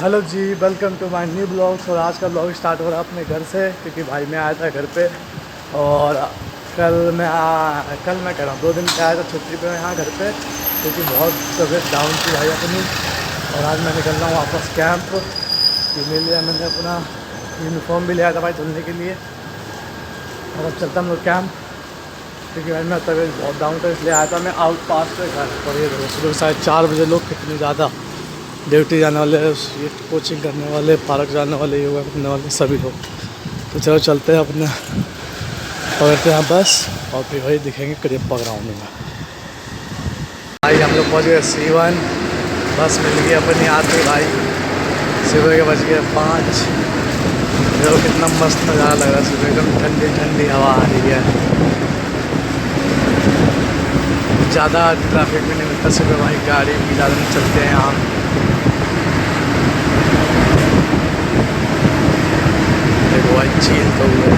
Hello जी, welcome to my new blogs. और आज का ब्लॉग स्टार्ट हो रहा है अपने घर से, क्योंकि भाई मैं आया था घर पे। और कल मैं कह रहा हूँ 2 दिन पे आया था छुट्टी पे यहाँ घर पे, क्योंकि बहुत तबीयत डाउन थी भाई अपनी। और आज मैं निकल रहा हूँ वापस कैंप। ले लिया मैंने अपना यूनिफॉर्म भी लिया था भाई धुलने के लिए। और अब चलता हम लोग कैंप, क्योंकि भाई मेरा तबीयत बहुत डाउन था, इसलिए आया था मैं आउट पास पे घर। और ये सुबह 4:30 बजे लोग कितने ज़्यादा ड्यूटी जाने वाले, ये कोचिंग करने वाले, पार्क जाने वाले, योगा करने वाले सभी लोग। तो चलो चलते हैं अपने पकड़ते हैं बस, और फिर वही दिखेंगे करियप्पा ग्राउंड में। भाई हम लोग पहुँच गए C1, बस मिल गई अपनी आते भाई। सुबह के बज गए 5। देखो कितना मस्त नज़ारा लग रहा है, सुबह एकदम ठंडी ठंडी हवा आ रही है। ज़्यादा ट्रैफिक भी नहीं मिलता सुबह भाई, गाड़ी भी ज़्यादा नहीं चलते हैं यहाँ। देखो भाई झील तो हुए।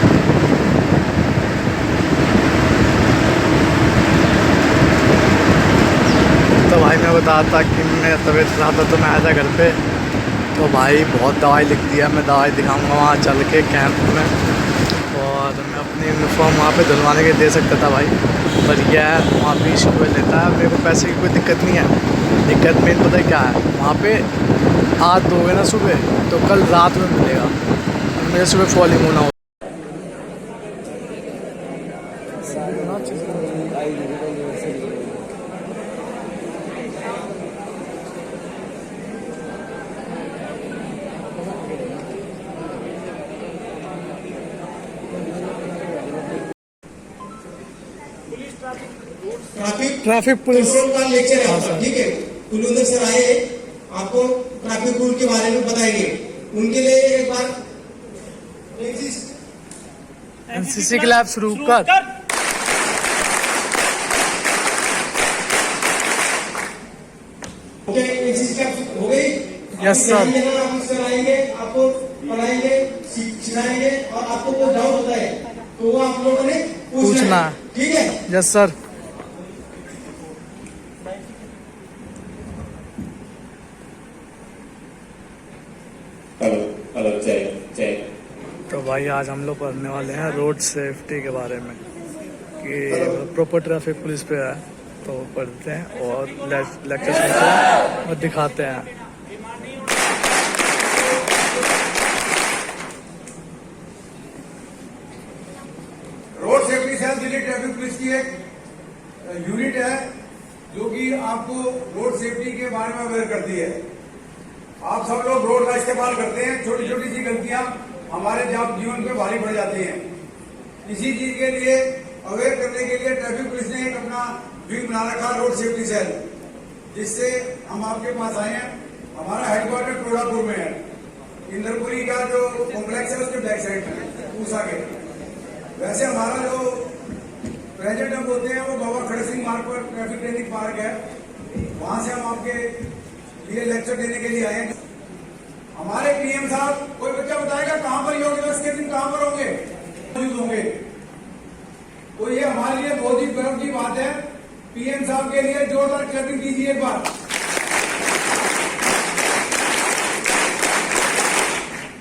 तो भाई मैं बता था कि मेरा तबीयत ख़राब था, तो मैं आया था घर पे। तो भाई बहुत दवाई लिख दिया, मैं दवाई दिखाऊंगा वहाँ चल के कैंप में। और मैं अपनी यूनिफॉर्म वहाँ पे धुलवाने के दे सकता था भाई, पर यह है वहाँ 20 रुपये लेता है। मेरे को पैसे की कोई दिक्कत नहीं है। दिक्कत मेन पता है क्या है, वहाँ पे आज दोगे ना सुबह, तो कल रात में मिलेगा। मेरे सुबह फॉलिंग होना हो। ट्रैफिक पुलिस का लेक्चर है आपका, ठीक है। कुलविंदर सर आए, आपको ट्रैफिक रूल के बारे में बताएंगे। उनके लिए एक बार एनसीसी क्लब शुरू कर। ओके, एनसीसी क्लब हो गई। Yes sir. सर आएंगे, आपको पढ़ाएंगे, सिखाएंगे, और आपको कोई डाउट होता है तो वो आप लोगों ने पूछना है, ठीक है। Yes sir. तो भाई आज हम लोग पढ़ने वाले हैं रोड सेफ्टी के बारे में, कि प्रॉपर ट्रैफिक पुलिस पे है। तो पढ़ते हैं और लेक्चर सुनते हैं और दिखाते हैं। Road safety cell Delhi traffic police की एक यूनिट है, जो कि आपको रोड सेफ्टी के बारे में अवेयर करती है। आप सब लोग रोड का इस्तेमाल करते हैं, छोटी छोटी सी गलतियां हमारे जीवन पे भारी पड़ जाती हैं। इसी चीज के लिए अवेयर करने के लिए ट्रैफिक पुलिस ने एक अपना विंग बना रखा, रोड सेफ्टी सेल, जिससे हम आपके पास आए हैं। हमारा हेडक्वार्टर टोडापुर में है। इंद्रपुरी का जो कॉम्प्लेक्स है उसके बैक साइड में पूसा के। वैसे हमारा जो प्रेजेंट हम होते हैं वो बाबा खड़े सिंह मार्ग पर ट्रैफिक ट्रेनिंग पार्क है, वहां से हम आपके लिए लेक्चर देने के लिए आए हैं। हमारे पीएम साहब, कोई बच्चा बताएगा कहां पर योग दिवस के दिन कहां पर होंगे? मौजूद होंगे। तो ये हमारे लिए बहुत ही गर्व की बात है। पीएम साहब के लिए जोरदार क्लैपिंग कीजिए एक बार।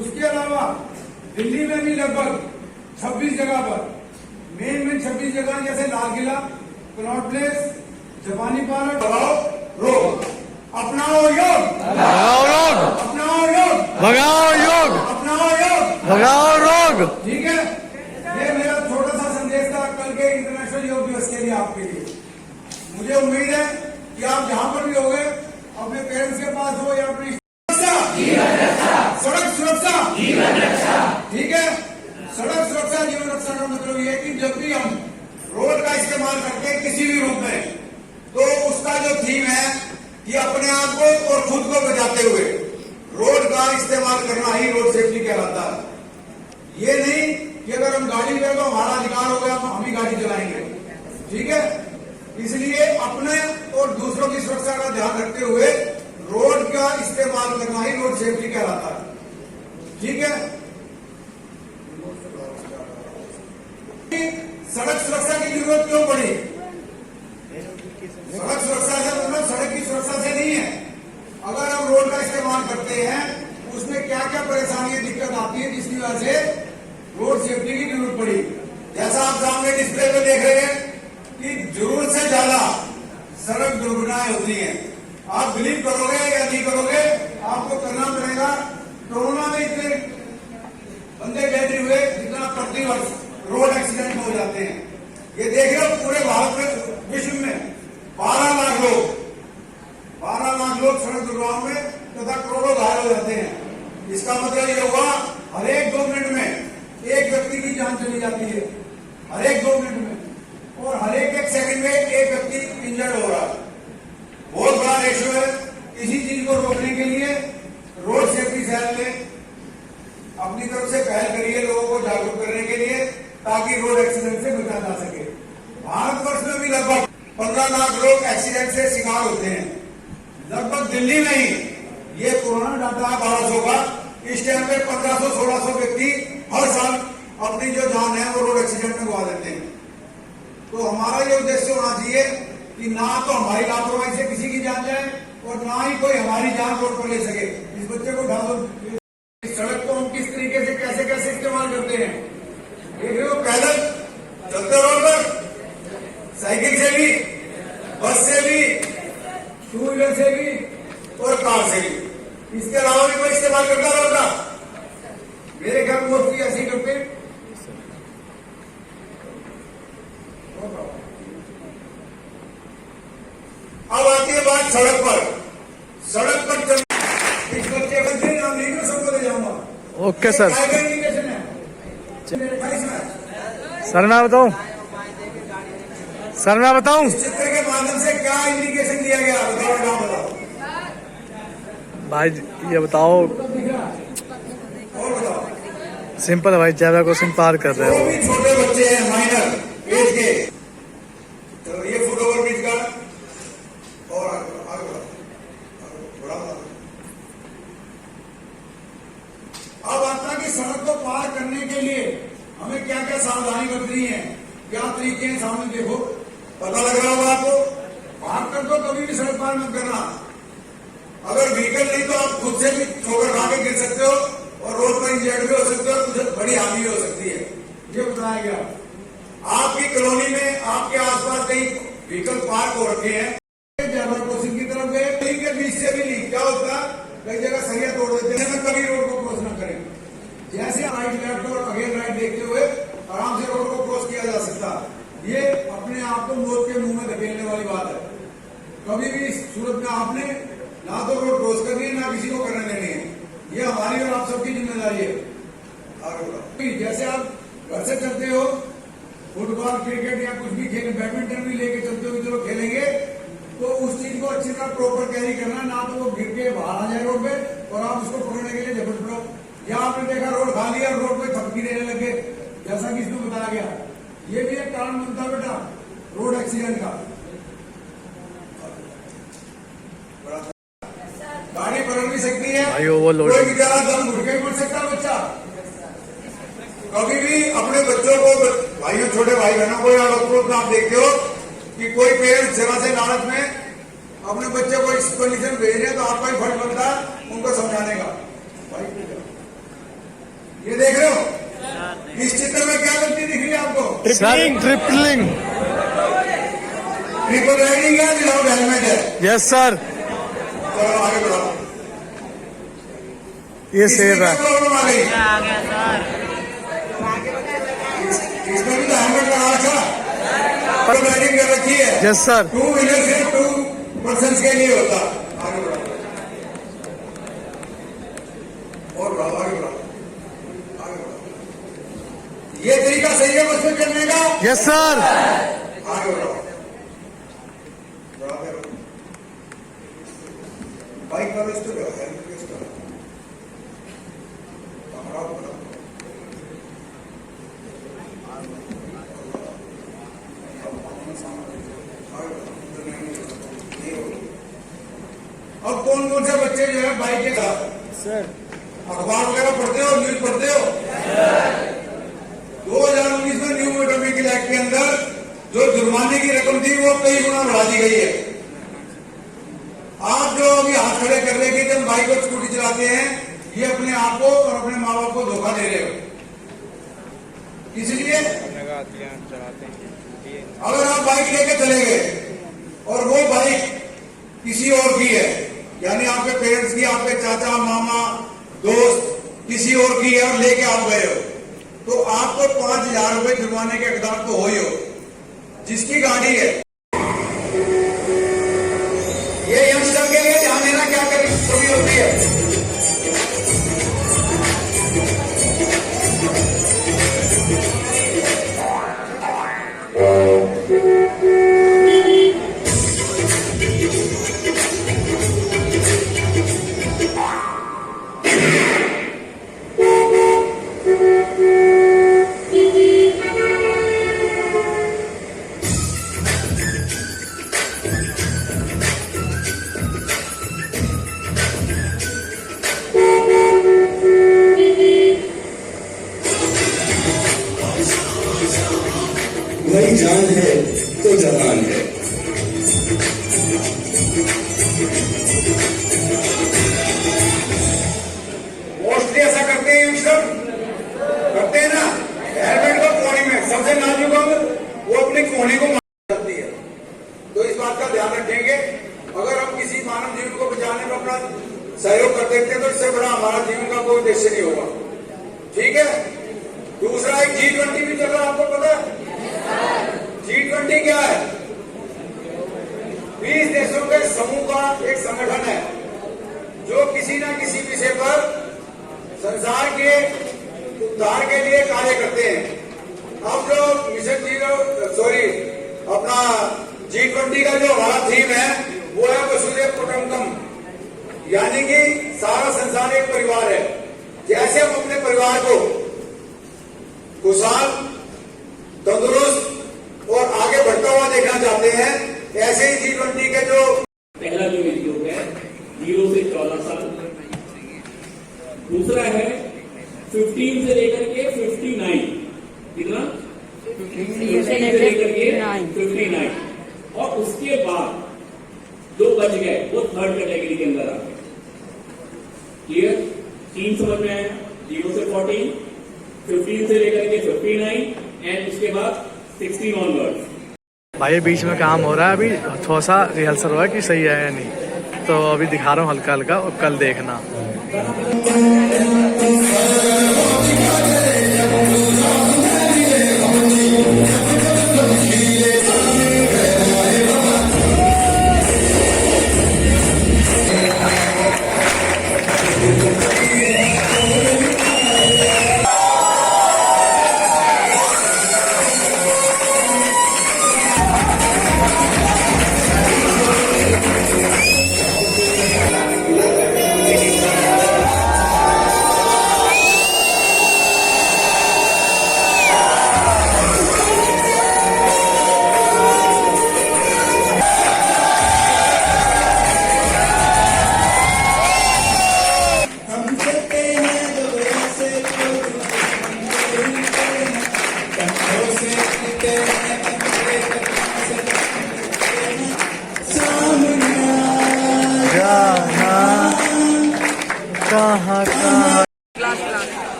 उसके अलावा दिल्ली में भी लगभग 26 जगह पर, मेन 26 जगह, जैसे लाल किला, कनॉट प्लेस, जापानी पार्क, भगाओ रोग, अपनाओ योग, भगाओ रोग, अपनाओ योग, भगाओ योग, अपनाओ योग, भगाओ रोग। ठीक है। ये मेरा छोटा सा संदेश था कल के इंटरनेशनल योग दिवस के लिए आपके लिए। मुझे उम्मीद है कि आप जहां पर भी होंगे, अपने पेरेंट्स के पास हो या अपनी सड़क सुरक्षा, ठीक है। सड़क सुरक्षा जीवन रक्षा का मतलब ये है कि जब भी हम रोड का इस्तेमाल करते हैं किसी भी रूप में, तो उसका जो थीम है कि अपने आप को और खुद को बचाते हुए रोड का इस्तेमाल करना ही रोड सेफ्टी कहलाता है। ये नहीं कि अगर हम गाड़ी में, तो हमारा अधिकार हो गया, हम ही गाड़ी चलाएंगे, ठीक है। इसलिए अपने और दूसरों की सुरक्षा का ध्यान रखते हुए रोड का इस्तेमाल करना ही रोड सेफ्टी कहलाता है, ठीक है। सड़क सुरक्षा की जरूरत क्यों पड़ी? सड़क सुरक्षा से मतलब सड़क की सुरक्षा से नहीं है। अगर हम रोड का इस्तेमाल करते हैं देख रहे हैं कि जरूरत से ज्यादा सड़क दुर्घटनाएं होती हैं। आप बिलीव करोगे या नहीं करोगे, आपको करना पड़ेगा। कोरोना में इतने बंदे डेथ हुए जितना प्रतिवर्ष रोड एक्सीडेंट हो जाते हैं। ये देख रहे हो पूरे भारत में, विश्व में 12 लाख लोग सड़क दुर्घटनाओं में तथा करोड़ों घायल हो जाते हैं। इसका मतलब ये हुआ हर एक 2 मिनट में एक व्यक्ति की जान चली जाती है, हर एक 2 मिनट में, और हर एक सेकंड में एक व्यक्ति इंजर्ड हो रहा है। बहुत बड़ा रेशो है। इसी चीज को रोकने के लिए रोड सेफ्टी सेल ने अपनी तरफ से पहल करी है लोगों को जागरूक करने के लिए, ताकि रोड एक्सीडेंट से बचा जा सके। भारतवर्ष में भी लगभग 15 लाख लोग एक्सीडेंट से शिकार होते हैं। लगभग दिल्ली में ही ये कोरोना डाटा 1200 का, इस टाइम पे 1500-1600 व्यक्ति हर साल अपनी जो जान है वो रोड एक्सीडेंट में गवा देते हैं। तो हमारा ये उद्देश्य होना चाहिए कि ना तो हमारी लापरवाही से किसी की जान जाए और ना ही कोई हमारी जान रोड पर ले सके। इस बच्चे को उठा दो। इस सड़क को हम किस तरीके से कैसे कैसे इस्तेमाल करते हैं, देख रहे हो। पैदल चलते रोड पर, साइकिल से भी, बस से भी, 2 व्हीलर से भी और कार से भी। इसके अलावा भी कोई इस्तेमाल करता रोड का? मेरे घर मोस्टली ऐसे ही करते। अब आती है बात सड़क पर चल। इस बच्चे का नाम नहीं मैं सबको ले जाऊंगा। Okay sir. इंडिकेशन है सर, मैं बताऊं इस चित्र के माध्यम से क्या इंडिकेशन दिया गया, बताओ नाम बताओ भाई। ये बताओ, और बताओ। सिंपल भाई, ज्यादा क्वेश्चन पार कर रहे जो हो। भी छोटे बच्चे हैं माइनर एज के, चलो ये फुट ओवर ब्रिज का और आगे बढ़ा। अब आता है कि सड़क को पार करने के लिए हमें क्या क्या सावधानी बरतनी है, क्या तरीके हैं, सामने देखो, पता लग रहा होगा आपको। पार कर दो, कभी भी सड़क पार मत करना। अगर व्हीकल नहीं तो आप खुद से भी ठोकर खा के गिर सकते हो और रोड पर इंजर्ड भी हो सकते हो, कुछ बड़ी हानि भी हो सकती है। ये बताया गया। आपकी कॉलोनी में आपके आसपास कई व्हीकल पार्क हो रखे हैं, जयपुर क्रॉसिंग की तरफ गए, के बीच से भी लीक क्या होता है, कई जगह सरिया तोड़ देते हैं। कभी रोड को क्रॉस न करें। जैसे राइट लेफ्ट और अगेन राइट देखते हुए आराम से रोड को क्रॉस किया जा सकता। ये अपने आप को मौत के मुंह में धकेलने वाली बात है। कभी भी इस सूरत में आपने ना तो रोड क्रॉस करनी है, ना किसी को करने देनी है। ये हमारी और आप सबकी जिम्मेदारी है। जैसे आप घर से चलते हो, फुटबॉल, क्रिकेट या कुछ भी खेल, बैडमिंटन भी लेके चलते हो, चलो खेलेंगे, तो उस चीज को अच्छी तरह प्रॉपर कैरी करना, ना तो वो गिर के बाहर आ जाए रोड पे और आप उसको पकड़ने के लिए झपट पड़ो। या आपने देखा रोड खाली और रोड पे थपकी देने लगे, जैसा कि इसमें बताया गया। ये भी एक कारण बनता बेटा रोड एक्सीडेंट का। गाड़ी पलट भी सकती है, कोई बेचारा दम घुट के मर सकता है बच्चा। कभी भी अपने बच्चों को, भाइयों, छोटे भाई बहनों को या बच्चों को आप देखते हो कि कोई पेरेंट्स जरा से लालच में अपने बच्चे को इस कंडीशन भेज रहे हैं, तो आपका ही फर्ज बनता है उनको समझाने का। ये देख रहे हो इस चित्र में क्या गलती दिख रही है आपको? ट्रिपलिंग ट्रिपल राइडिंग है, विदाउट हेलमेट है। Yes sir. चलो आगे बढ़ाओ। ये सेव है। प्रॉब्लम आ गई, इसमें भी तो हेलमेट लगा रखा, राइडिंग कर रखी है। Yes sir. 2 व्हीलर से 2 पर्सन के लिए होता। आगे बढ़ाओ और बढ़ाओ, आगे बढ़ाओ, आगे बढ़ाओ। ये तरीका सही है बस में चलने का? Yes sir. आगे बढ़ाओ, बढ़ाते रहो। बाइक वाले इस तरह हेलमेट किस तरह बढ़ाओ, बढ़ाओ। अब कौन कौन से बच्चे जो है बाइक के साथ सर अखबार वगैरह पढ़ते हो, न्यूज पढ़ते हो? 2019 में न्यू मोटर व्हीकल एक्ट के अंदर जो जुर्माने की रकम थी वो कई गुना बढ़ा दी गई है। आप जो अभी हाथ खड़े कर रहे हैं जब बाइक और स्कूटी चलाते हैं, ये अपने आप को और अपने माँ बाप को धोखा दे रहे हो। इसलिए अगर आप बाइक लेके चले गए और वो बाइक किसी और की है, यानी आपके पेरेंट्स की, आपके चाचा मामा दोस्त किसी और की है और लेके आप गए हो, तो आपको 5,000 रुपए जुर्माने के हकदार तो हो ही हो। जिसकी गाड़ी है, ये यंगस्टर के लिए ध्यान देना क्या कभी होती है। वही जान है तो जहान है। मोस्टली ऐसा करते हैं यंगस्टर, करते हैं ना, हेलमेट को कोने में सबसे नाजुक अंग वो अपने कोने को मारती है। तो इस बात का ध्यान रखेंगे। अगर हम किसी मानव जीवन को बचाने में अपना सहयोग कर देते हैं तो इससे बड़ा हमारा जीवन का कोई उद्देश्य नहीं होगा। ठीक है। दूसरा एक G20 भी चल रहा है, आपको पता है G20 क्या है? 20 देशों के समूह का एक संगठन है जो किसी न किसी विषय पर संसार के उद्धार के लिए कार्य करते हैं। अब जो मिशन अपना G20 का जो हमारा थीम है वो है वसुधैव कुटुंबकम, यानी कि सारा संसार एक परिवार है। जैसे हम अपने परिवार को खुशहाल, तंदुरुस्त और आगे बढ़ता हुआ देखना चाहते हैं, ऐसे ही G20 के जो पहला जो योग है 0 से 14 साल, दूसरा है 15 से लेकर के 59, कितना 15 से लेकर के 59, और उसके बाद जो बच गए वो थर्ड कैटेगरी के अंदर आ गए। क्लियर? 3 समझ में आया? 0 से 14, 15 से लेकर के 59 एंड उसके बाद 16 ऑनवर्ड। भाई बीच में काम हो रहा है, अभी थोड़ा सा रिहर्सल हुआ है कि सही है या नहीं, तो अभी दिखा रहा हूँ हल्का हल्का और कल देखना।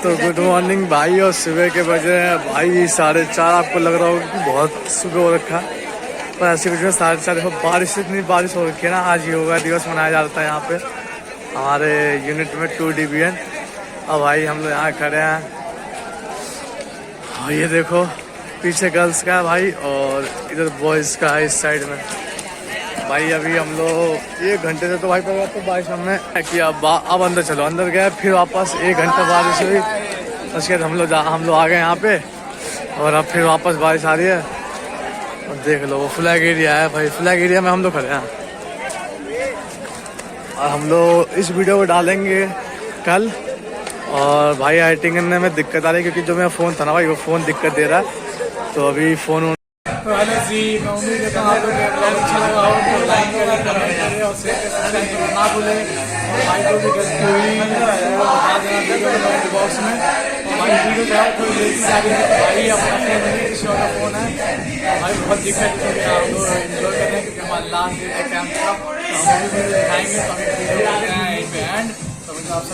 तो गुड मॉर्निंग भाई, और सुबह के बजे हैं भाई 4:30। आपको लग रहा होगा कि बहुत सुबह हो रखा, पर ऐसे कुछ में 4:30 बारिश, इतनी बारिश हो रखी है ना। आज योगा दिवस मनाया जाता है यहाँ पे हमारे यूनिट में 2 डिवीजन। अब भाई हम लोग यहाँ खड़े हैं और ये देखो पीछे गर्ल्स का है भाई और इधर बॉयज़ का है इस साइड में। भाई अभी हम लोग 1 घंटे से तो भाई पर तो बारिश हमने कि अब अंदर चलो, अंदर गए, फिर वापस 1 घंटा बारिश हुई, उसके बाद हम लोग आ गए यहाँ पे और अब फिर वापस बारिश आ रही है। और देख लो वो फ्लैग एरिया है भाई, फ्लैग एरिया में हम लोग खड़े हैं। और हम लोग इस वीडियो को डालेंगे कल। और भाई एडिटिंग करने में दिक्कत आ रही है क्योंकि जो मेरा फ़ोन था ना भाई वो फ़ोन दिक्कत दे रहा है, तो अभी फ़ोन तो हेलो जी, मैं उम्मीद करता हूँ आपको ब्लॉग अच्छा लगा हो तो लाइक करें, कमेंट करें और शेयर करें ना भूलें। और भाई को भी गलती हुई वो बता देना वीडियो कमेंट बॉक्स में। और भाई वीडियो जो है कोई लेडीज आ गई तो भाई अपना फ़ोन नहीं, किसी और का फ़ोन है भाई, बहुत दिक्कत क्योंकि हम लोग इन्जॉय कर रहे हैं क्योंकि हमारा लास्ट डे है कैंप का, तो हम भी वीडियो दिखाएंगे। तो हम वीडियो करते हैं एंड